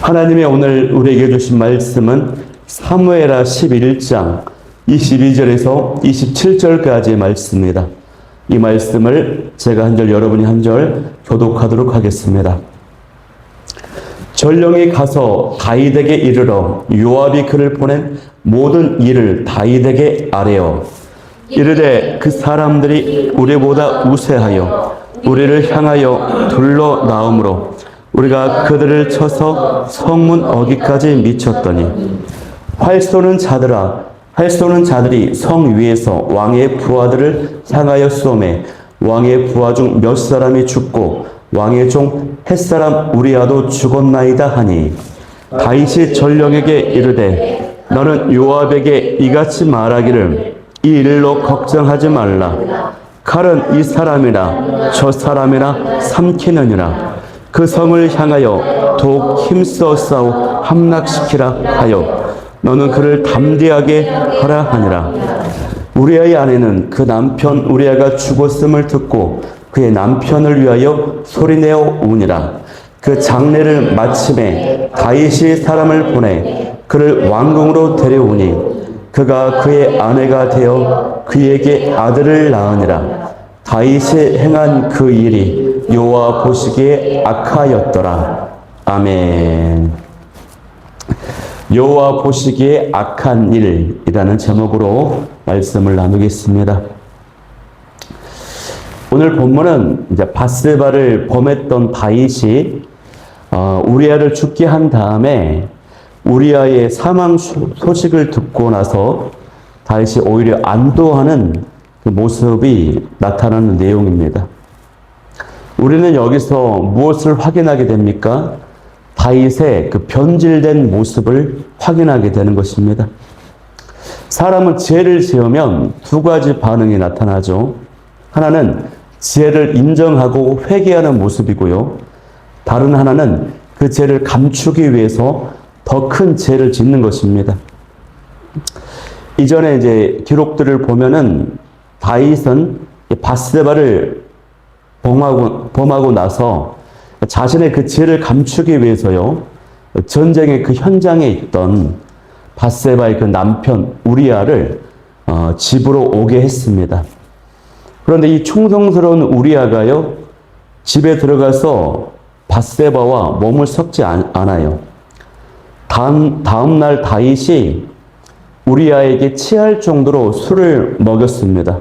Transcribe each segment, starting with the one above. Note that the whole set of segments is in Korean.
하나님의 오늘 우리에게 주신 말씀은 사무엘하 11장 22절에서 27절까지의 말씀입니다. 이 말씀을 제가 한 절, 여러분이 한 절 교독하도록 하겠습니다. 전령이 가서 다윗에게 이르러 요압이 그를 보낸 모든 일을 다윗에게 아뢰어 이르되 그 사람들이 우리보다 우세하여 우리를 향하여 둘러 나오므로 우리가 그들을 쳐서 성문 어귀까지 미쳤더니 활 쏘는 자들이 성 위에서 왕의 부하들을 향하여 쏘매 왕의 부하 중 몇 사람이 죽고 왕의 종 햇사람 우리아도 죽었나이다 하니 다윗이 전령에게 이르되 너는 요압에게 이같이 말하기를 이 일로 걱정하지 말라. 칼은 이 사람이나 저 사람이나 삼키느니라. 그 성을 향하여 더욱 힘써 싸워 함락시키라 하여 너는 그를 담대하게 하라 하니라. 우리아의 아내는 그 남편 우리아가 죽었음을 듣고 그의 남편을 위하여 소리내어 우니라. 그 장례를 마침에 다윗이 사람을 보내 그를 왕궁으로 데려오니 그가 그의 아내가 되어 그에게 아들을 낳으니라. 다윗이 행한 그 일이 여호와 보시기에 악하였더라. 아멘. 여호와 보시기에 악한 일이라는 제목으로 말씀을 나누겠습니다. 오늘 본문은 이제 밧세바를 범했던 다윗이 우리아를 죽게 한 다음에 우리아의 사망 소식을 듣고 나서 다윗이 오히려 안도하는 그 모습이 나타나는 내용입니다. 우리는 여기서 무엇을 확인하게 됩니까? 다윗의 그 변질된 모습을 확인하게 되는 것입니다. 사람은 죄를 지으면 두 가지 반응이 나타나죠. 하나는 죄를 인정하고 회개하는 모습이고요. 다른 하나는 그 죄를 감추기 위해서 더 큰 죄를 짓는 것입니다. 이전에 이제 기록들을 보면은 다윗은 밧세바를 범하고 나서 자신의 그 죄를 감추기 위해서요, 전쟁의 그 현장에 있던 밧세바의 그 남편 우리아를 집으로 오게 했습니다. 그런데 이 충성스러운 우리아가요, 집에 들어가서 밧세바와 몸을 섞지 않아요. 다음 날 다윗이 우리아에게 취할 정도로 술을 먹였습니다.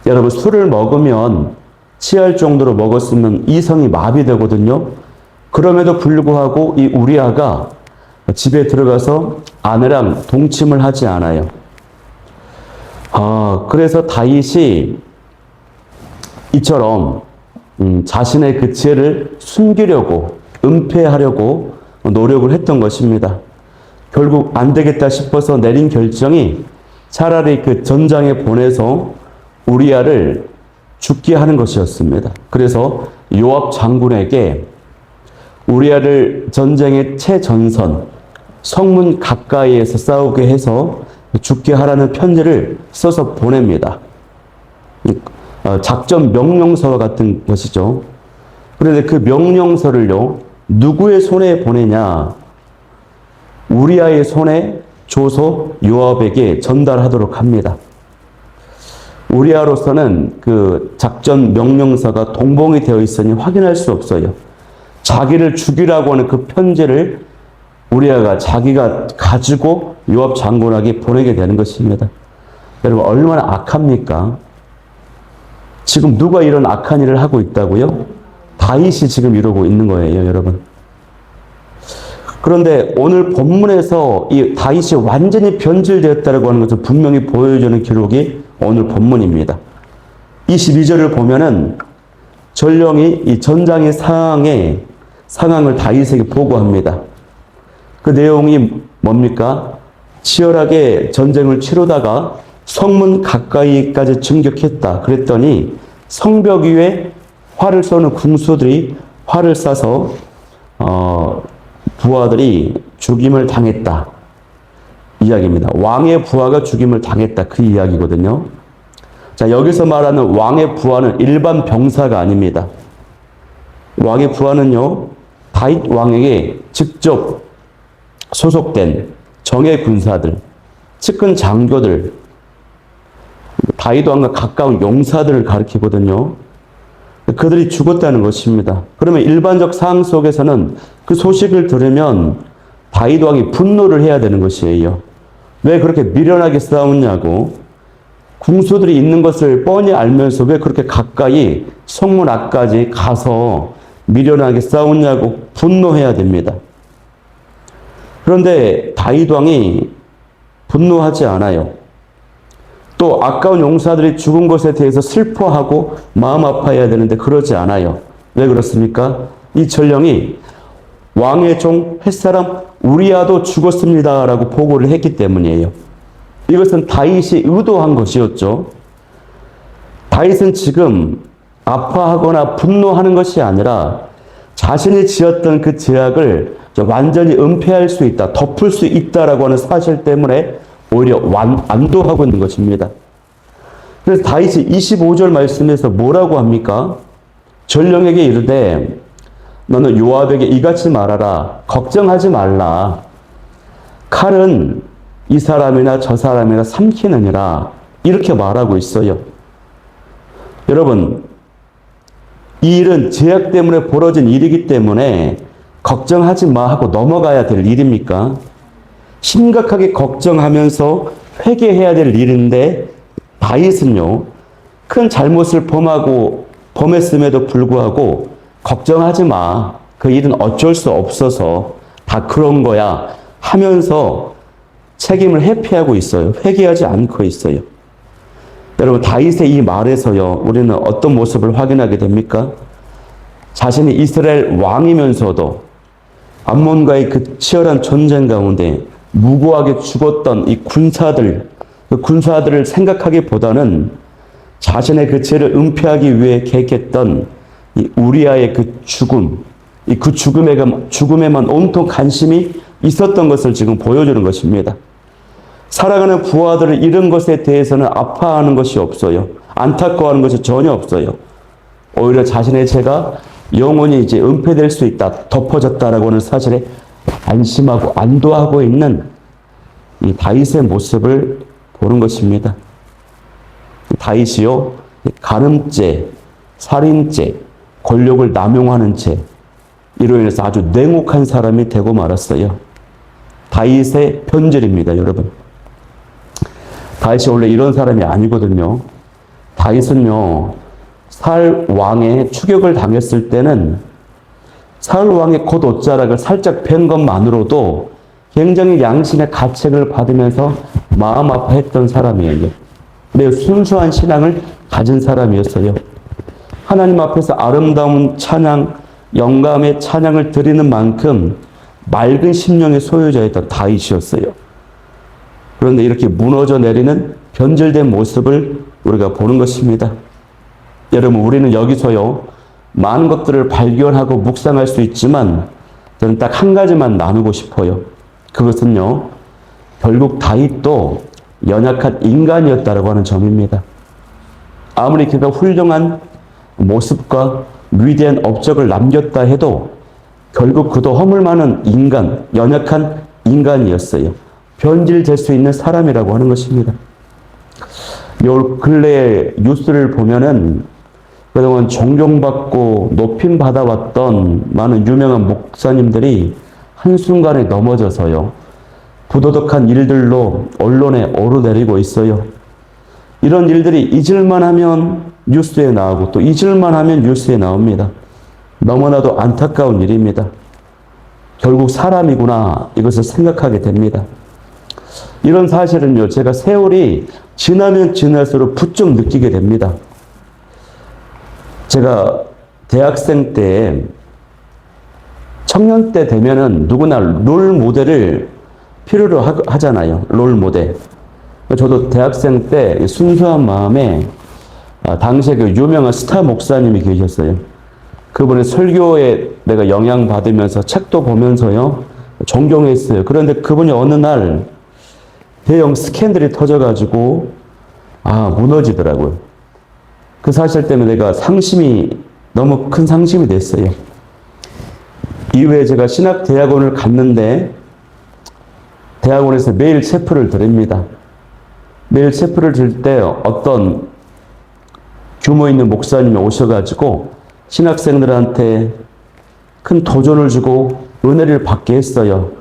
여러분, 술을 먹으면 취할 정도로 먹었으면 이성이 마비되거든요. 그럼에도 불구하고 이 우리아가 집에 들어가서 아내랑 동침을 하지 않아요. 그래서 다윗이 이처럼 자신의 그 죄를 숨기려고, 은폐하려고 노력을 했던 것입니다. 결국 안 되겠다 싶어서 내린 결정이 차라리 그 전장에 보내서 우리아를 죽게 하는 것이었습니다. 그래서 요압 장군에게 우리아를 전쟁의 최전선, 성문 가까이에서 싸우게 해서 죽게 하라는 편지를 써서 보냅니다. 작전 명령서와 같은 것이죠. 그런데 그 명령서를요, 누구의 손에 보내냐? 우리아의 손에 줘서 요압에게 전달하도록 합니다. 우리아로서는 그 작전 명령서가 동봉이 되어 있으니 확인할 수 없어요. 자기를 죽이라고 하는 그 편지를 우리아가 자기가 가지고 요압 장군에게 보내게 되는 것입니다. 여러분, 얼마나 악합니까? 지금 누가 이런 악한 일을 하고 있다고요? 다윗이 지금 이러고 있는 거예요, 여러분. 그런데 오늘 본문에서 이 다윗이 완전히 변질되었다고 하는 것을 분명히 보여주는 기록이 오늘 본문입니다. 22절을 보면은 전령이 이 전장의 상황을 다윗에게 보고합니다. 그 내용이 뭡니까? 치열하게 전쟁을 치르다가 성문 가까이까지 진격했다. 그랬더니 성벽 위에 활을 쏘는 궁수들이 활을 쏴서 부하들이 죽임을 당했다. 이야기입니다. 왕의 부하가 죽임을 당했다. 그 이야기거든요. 자, 여기서 말하는 왕의 부하는 일반 병사가 아닙니다. 왕의 부하는요, 다윗 왕에게 직접 소속된 정예 군사들, 측근 장교들, 다윗 왕과 가까운 용사들을 가리키거든요. 그들이 죽었다는 것입니다. 그러면 일반적 상황 속에서는 그 소식을 들으면 다윗 왕이 분노를 해야 되는 것이에요. 왜 그렇게 미련하게 싸웠냐고. 궁수들이 있는 것을 뻔히 알면서 왜 그렇게 가까이 성문 앞까지 가서 미련하게 싸웠냐고 분노해야 됩니다. 그런데 다윗 왕이 분노하지 않아요. 또 아까운 용사들이 죽은 것에 대해서 슬퍼하고 마음 아파해야 되는데 그러지 않아요. 왜 그렇습니까? 이 전령이 왕의 종 햇사람 우리아도 죽었습니다 라고 보고를 했기 때문이에요. 이것은 다윗이 의도한 것이었죠. 다윗은 지금 아파하거나 분노하는 것이 아니라 자신이 지었던 그 죄악을 완전히 은폐할 수 있다, 덮을 수 있다라고 하는 사실 때문에 오히려 안도하고 있는 것입니다. 그래서 다윗이 25절 말씀에서 뭐라고 합니까? 전령에게 이르되 너는 요압에게 이같이 말하라. 걱정하지 말라. 칼은 이 사람이나 저 사람이나 삼키느니라. 이렇게 말하고 있어요. 여러분, 이 일은 죄악 때문에 벌어진 일이기 때문에 걱정하지 마 하고 넘어가야 될 일입니까? 심각하게 걱정하면서 회개해야 될 일인데 다윗은요, 큰 잘못을 범했음에도 불구하고 걱정하지 마. 그 일은 어쩔 수 없어서 다 그런 거야 하면서 책임을 회피하고 있어요. 회개하지 않고 있어요. 여러분, 다윗의 이 말에서요, 우리는 어떤 모습을 확인하게 됩니까? 자신이 이스라엘 왕이면서도 암몬과의 그 치열한 전쟁 가운데 무고하게 죽었던 이 군사들, 그 군사들을 생각하기보다는 자신의 그 죄를 은폐하기 위해 계획했던 이 우리아의 그 죽음, 그 죽음에만 온통 관심이 있었던 것을 지금 보여주는 것입니다. 살아가는 부하들을 잃은 것에 대해서는 아파하는 것이 없어요. 안타까워하는 것이 전혀 없어요. 오히려 자신의 죄가 영원히 이제 은폐될 수 있다, 덮어졌다라고 하는 사실에 안심하고 안도하고 있는 이 다윗의 모습을 보는 것입니다. 다윗이요, 간음죄, 살인죄, 권력을 남용하는 죄, 이로 인해서 아주 냉혹한 사람이 되고 말았어요. 다윗의 편절입니다, 여러분. 다윗이 원래 이런 사람이 아니거든요. 다윗은요, 사울 왕의 추격을 당했을 때는 사울 왕의 겉옷자락을 살짝 벤 것만으로도 굉장히 양심의 가책을 받으면서 마음 아파했던 사람이에요. 매우 순수한 신앙을 가진 사람이었어요. 하나님 앞에서 아름다운 찬양, 영감의 찬양을 드리는 만큼 맑은 심령의 소유자였던 다윗이었어요. 그런데 이렇게 무너져 내리는 변절된 모습을 우리가 보는 것입니다. 여러분, 우리는 여기서요, 많은 것들을 발견하고 묵상할 수 있지만 저는 딱 한 가지만 나누고 싶어요. 그것은요, 결국 다윗도 연약한 인간이었다고 하는 점입니다. 아무리 그가 훌륭한 모습과 위대한 업적을 남겼다 해도 결국 그도 허물 많은 인간, 연약한 인간이었어요. 변질될 수 있는 사람이라고 하는 것입니다. 요 근래의 뉴스를 보면은 그동안 존경받고 높임 받아왔던 많은 유명한 목사님들이 한순간에 넘어져서요, 부도덕한 일들로 언론에 오르내리고 있어요. 이런 일들이 잊을만 하면 뉴스에 나오고 또 잊을만 하면 뉴스에 나옵니다. 너무나도 안타까운 일입니다. 결국 사람이구나, 이것을 생각하게 됩니다. 이런 사실은요, 제가 세월이 지나면 지날수록 부쩍 느끼게 됩니다. 제가 대학생 때, 청년 때 되면은 누구나 롤 모델을 필요로 하잖아요. 롤 모델. 저도 대학생 때 순수한 마음에 당시에 그 유명한 스타 목사님이 계셨어요. 그분의 설교에 내가 영향받으면서 책도 보면서요, 존경했어요. 그런데 그분이 어느 날 대형 스캔들이 터져가지고 무너지더라고요. 그 사실 때문에 내가 너무 큰 상심이 됐어요. 이후에 제가 신학대학원을 갔는데 대학원에서 매일 체프를 드립니다. 매일 체프를 들 때 어떤 규모 있는 목사님이 오셔가지고 신학생들한테 큰 도전을 주고 은혜를 받게 했어요.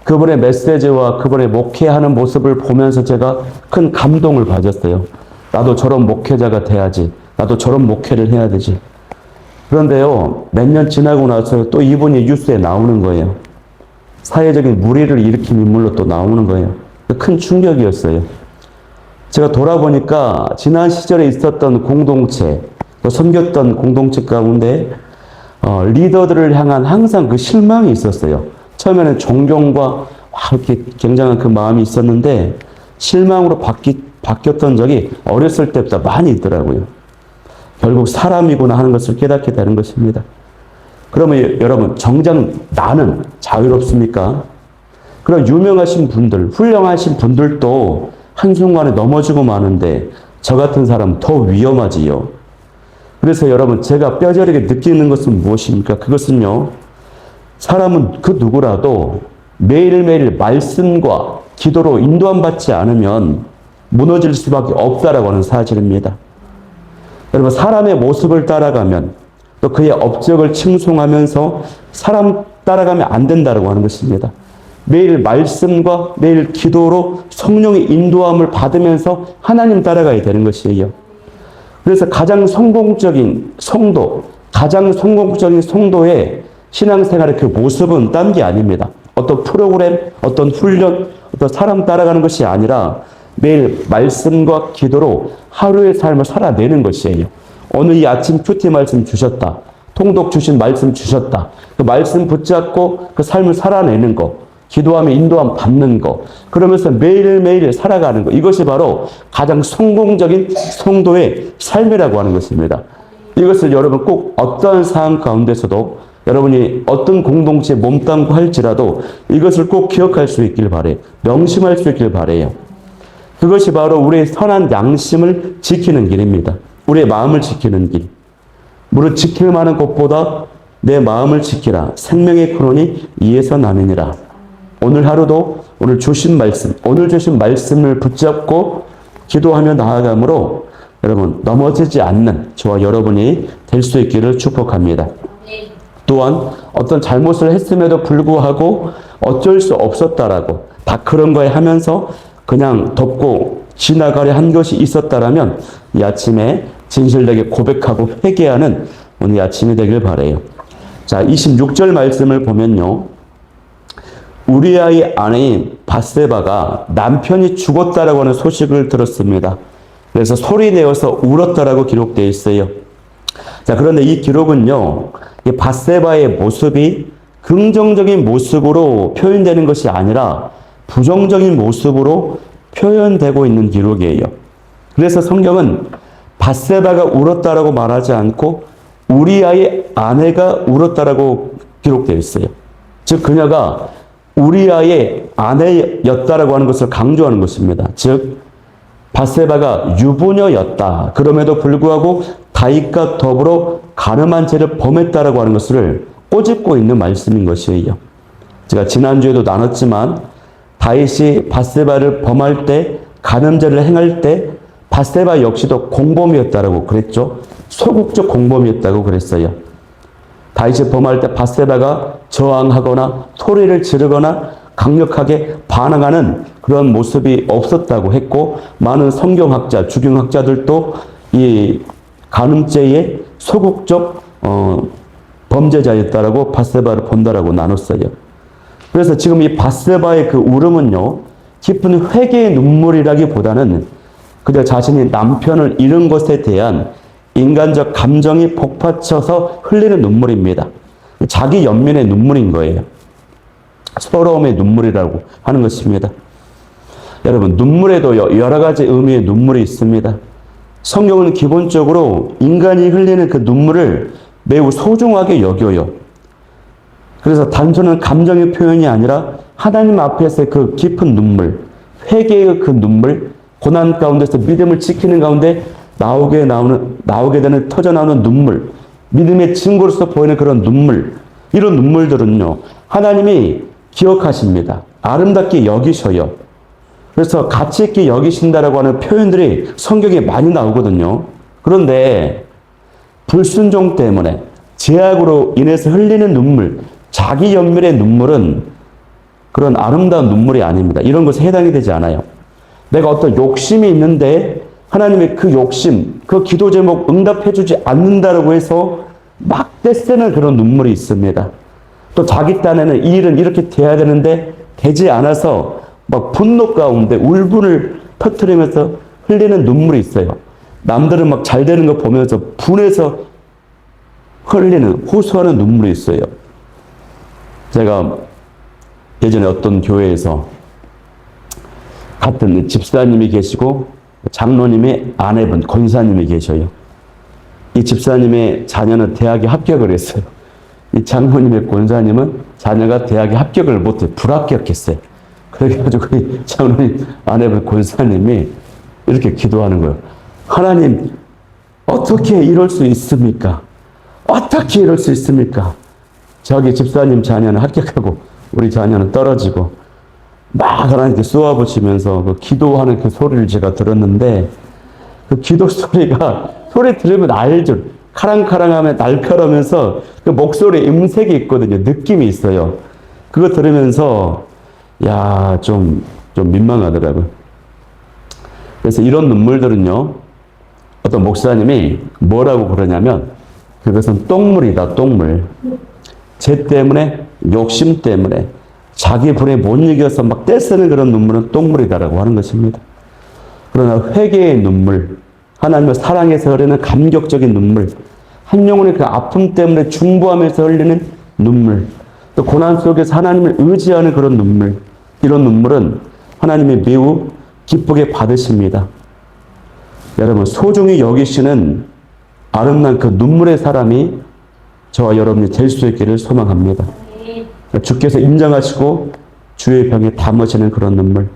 그분의 메시지와 그분의 목회하는 모습을 보면서 제가 큰 감동을 받았어요. 나도 저런 목회자가 돼야지. 나도 저런 목회를 해야 되지. 그런데요, 몇 년 지나고 나서 또 이분이 뉴스에 나오는 거예요. 사회적인 물의를 일으킨 인물로 또 나오는 거예요. 큰 충격이었어요. 제가 돌아보니까 지난 시절에 있었던 공동체, 또 섬겼던 공동체 가운데 리더들을 향한 항상 그 실망이 있었어요. 처음에는 존경과 이렇게 굉장한 그 마음이 있었는데 실망으로 바뀌었던 적이 어렸을 때부터 많이 있더라고요. 결국 사람이구나 하는 것을 깨닫게 되는 것입니다. 그러면 여러분, 정작 나는 자유롭습니까? 그런 유명하신 분들, 훌륭하신 분들도 한순간에 넘어지고 마는데 저 같은 사람은 더 위험하지요. 그래서 여러분, 제가 뼈저리게 느끼는 것은 무엇입니까? 그것은요, 사람은 그 누구라도 매일매일 말씀과 기도로 인도함 받지 않으면 무너질 수밖에 없다라고 하는 사실입니다. 여러분, 사람의 모습을 따라가면 또 그의 업적을 칭송하면서 사람 따라가면 안 된다라고 하는 것입니다. 매일 말씀과 매일 기도로 성령의 인도함을 받으면서 하나님 따라가야 되는 것이에요. 그래서 가장 성공적인 성도의 신앙생활의 그 모습은 딴 게 아닙니다. 어떤 프로그램, 어떤 훈련, 어떤 사람 따라가는 것이 아니라 매일 말씀과 기도로 하루의 삶을 살아내는 것이에요. 오늘 이 아침 큐티 말씀 주셨다. 통독 주신 말씀 주셨다. 그 말씀 붙잡고 그 삶을 살아내는 거. 기도하며 인도함 받는 거. 그러면서 매일매일 살아가는 거. 이것이 바로 가장 성공적인 성도의 삶이라고 하는 것입니다. 이것을 여러분 꼭 어떠한 상황 가운데서도 여러분이 어떤 공동체에 몸담고 할지라도 이것을 꼭 기억할 수 있길 바래요. 명심할 수 있길 바래요. 그것이 바로 우리의 선한 양심을 지키는 길입니다. 우리의 마음을 지키는 길. 무릇 지킬 만한 것보다 내 마음을 지키라. 생명의 근원이 이에서 나느니라. 오늘 하루도 오늘 주신 말씀을 붙잡고 기도하며 나아감으로 여러분 넘어지지 않는 저와 여러분이 될 수 있기를 축복합니다. 또한 어떤 잘못을 했음에도 불구하고 어쩔 수 없었다라고 다 그런 거에 하면서 그냥 덮고 지나가려 한 것이 있었다라면 이 아침에 진실되게 고백하고 회개하는 오늘 아침이 되길 바라요. 자, 26절 말씀을 보면요. 우리아의 아내인 밧세바가 남편이 죽었다라고 하는 소식을 들었습니다. 그래서 소리내어서 울었다라고 기록되어 있어요. 자, 그런데 이 기록은요, 이 밧세바의 모습이 긍정적인 모습으로 표현되는 것이 아니라 부정적인 모습으로 표현되고 있는 기록이에요. 그래서 성경은 밧세바가 울었다라고 말하지 않고 우리아의 아내가 울었다라고 기록되어 있어요. 즉 그녀가 우리아의 아내였다라고 하는 것을 강조하는 것입니다. 즉 밧세바가 유부녀였다. 그럼에도 불구하고 다윗과 더불어 간음한 죄를 범했다라고 하는 것을 꼬집고 있는 말씀인 것이에요. 제가 지난주에도 나눴지만 다윗이 밧세바를 범할 때 간음죄를 행할 때 밧세바 역시도 공범이었다라고 그랬죠. 소극적 공범이었다고 그랬어요. 다윗이 범할 때 밧세바가 저항하거나 소리를 지르거나 강력하게 반항하는 그런 모습이 없었다고 했고 많은 성경학자, 주경학자들도 이 간음죄의 소극적 범죄자였다라고 밧세바를 본다라고 나눴어요. 그래서 지금 이 밧세바의 그 울음은요, 깊은 회개의 눈물이라기보다는 그저 자신이 남편을 잃은 것에 대한 인간적 감정이 복받쳐서 흘리는 눈물입니다. 자기 연민의 눈물인 거예요. 서러움의 눈물이라고 하는 것입니다. 여러분, 눈물에도 여러 가지 의미의 눈물이 있습니다. 성경은 기본적으로 인간이 흘리는 그 눈물을 매우 소중하게 여겨요. 그래서 단순한 감정의 표현이 아니라 하나님 앞에서의 그 깊은 눈물, 회개의 그 눈물, 고난 가운데서 믿음을 지키는 가운데 나오게 되는 터져나오는 눈물, 믿음의 증거로서 보이는 그런 눈물, 이런 눈물들은요, 하나님이 기억하십니다. 아름답게 여기셔요. 그래서 가치 있게 여기신다라고 하는 표현들이 성경에 많이 나오거든요. 그런데 불순종 때문에 죄악으로 인해서 흘리는 눈물, 자기 연민의 눈물은 그런 아름다운 눈물이 아닙니다. 이런 것에 해당이 되지 않아요. 내가 어떤 욕심이 있는데 하나님의 그 욕심, 그 기도 제목 응답해주지 않는다라고 해서 막 떼쓰는 그런 눈물이 있습니다. 또 자기 딴에는 이 일은 이렇게 돼야 되는데 되지 않아서 막 분노 가운데 울분을 터뜨리면서 흘리는 눈물이 있어요. 남들은 막 잘 되는 거 보면서 분해서 흘리는, 호소하는 눈물이 있어요. 제가 예전에 어떤 교회에서 같은 집사님이 계시고 장로님의 아내분, 권사님이 계셔요. 이 집사님의 자녀는 대학에 합격을 했어요. 이 장로님의 권사님은 자녀가 대학에 합격을 못해 불합격했어요. 그래가지고 이 장로님 아내분 권사님이 이렇게 기도하는 거예요. 하나님, 어떻게 이럴 수 있습니까? 어떻게 이럴 수 있습니까? 저기 집사님 자녀는 합격하고 우리 자녀는 떨어지고 막 하나님께 쏘아붙이면서 그 기도하는 그 소리를 제가 들었는데 그 기도 소리가 소리 들으면 알죠. 카랑카랑하면 날카로우면서 그 목소리에 음색이 있거든요. 느낌이 있어요. 그거 들으면서 야, 좀 민망하더라고요. 그래서 이런 눈물들은요, 어떤 목사님이 뭐라고 그러냐면 그것은 똥물이다, 똥물. 죄 때문에, 욕심 때문에, 자기 불에 못 이겨서 막 떼쓰는 그런 눈물은 똥물이다라고 하는 것입니다. 그러나 회개의 눈물, 하나님을 사랑해서 흐르는 감격적인 눈물, 한 영혼의 그 아픔 때문에 중보하면서 흘리는 눈물, 또 고난 속에서 하나님을 의지하는 그런 눈물, 이런 눈물은 하나님이 매우 기쁘게 받으십니다. 여러분, 소중히 여기시는 아름다운 그 눈물의 사람이 저와 여러분이 될 수 있기를 소망합니다. 주께서 인정하시고 주의 병에 담으시는 그런 눈물,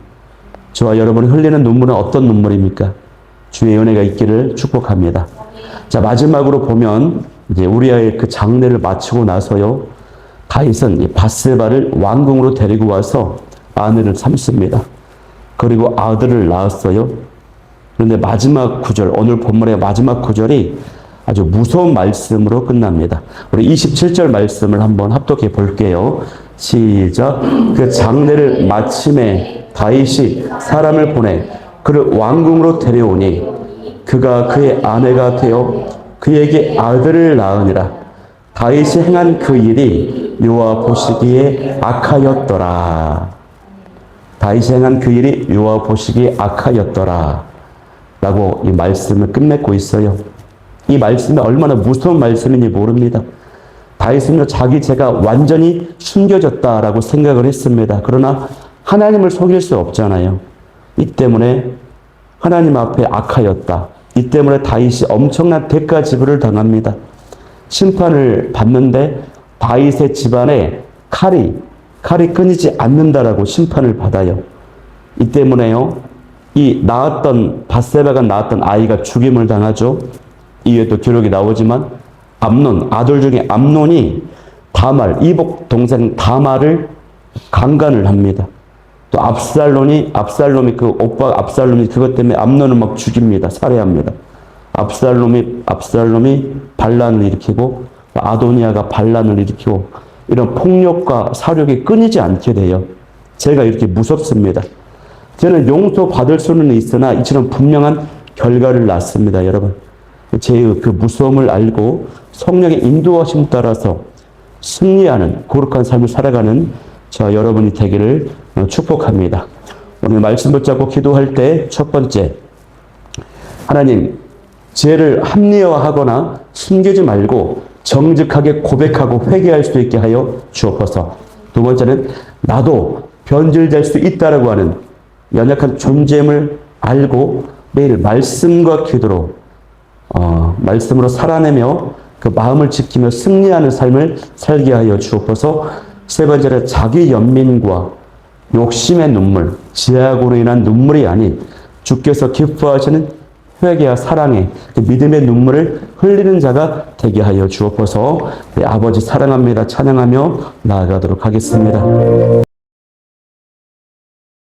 저와 여러분이 흘리는 눈물은 어떤 눈물입니까? 주의 은혜가 있기를 축복합니다. 자, 마지막으로 보면 이제 우리아의 그 장례를 마치고 나서요, 다윗은 이 밧세바를 왕궁으로 데리고 와서 아내를 삼습니다. 그리고 아들을 낳았어요. 그런데 마지막 구절, 오늘 본문의 마지막 구절이 아주 무서운 말씀으로 끝납니다. 우리 27절 말씀을 한번 합독해 볼게요. 시작. 그 장례를 마침에 다윗이 사람을 보내 그를 왕궁으로 데려오니 그가 그의 아내가 되어 그에게 아들을 낳으니라. 다윗이 행한 그 일이 여호와 보시기에 악하였더라. 다윗이 행한 그 일이 여호와 보시기에 악하였더라. 라고 이 말씀을 끝맺고 있어요. 이 말씀이 얼마나 무서운 말씀인지 모릅니다. 다윗은요, 자기 죄가 완전히 숨겨졌다라고 생각을 했습니다. 그러나 하나님을 속일 수 없잖아요. 이 때문에 하나님 앞에 악하였다. 이 때문에 다윗이 엄청난 대가 지불을 당합니다. 심판을 받는데 다윗의 집안에 칼이 끊이지 않는다라고 심판을 받아요. 이 때문에요, 이 낳았던 밧세바가 낳았던 아이가 죽임을 당하죠. 이외에도 기록이 나오지만 암논, 아들 중에 암논이 다말, 이복 동생 다말을 강간을 합니다. 또 압살롬이 그 오빠 압살롬이 그것 때문에 암논을 막 죽입니다. 살해합니다. 압살롬이 반란을 일으키고 아도니아가 반란을 일으키고 이런 폭력과 사륙이 끊이지 않게 돼요. 제가 이렇게 무섭습니다. 저는 용서받을 수는 있으나 이처럼 분명한 결과를 낳습니다, 여러분. 제 그 무서움을 알고 성령의 인도하심 따라서 승리하는 거룩한 삶을 살아가는 저 여러분이 되기를 축복합니다. 오늘 말씀 붙잡고 기도할 때 첫 번째, 하나님, 죄를 합리화하거나 숨기지 말고 정직하게 고백하고 회개할 수 있게 하여 주옵소서. 두 번째는 나도 변질될 수 있다라고 하는 연약한 존재임을 알고 매일 말씀과 기도로 말씀으로 살아내며 그 마음을 지키며 승리하는 삶을 살게 하여 주옵소서. 세 번째는 자기 연민과 욕심의 눈물, 죄악으로 인한 눈물이 아닌 주께서 기뻐하시는 회개와 사랑의 그 믿음의 눈물을 흘리는 자가 되게 하여 주옵소서. 네, 아버지 사랑합니다. 찬양하며 나아가도록 하겠습니다.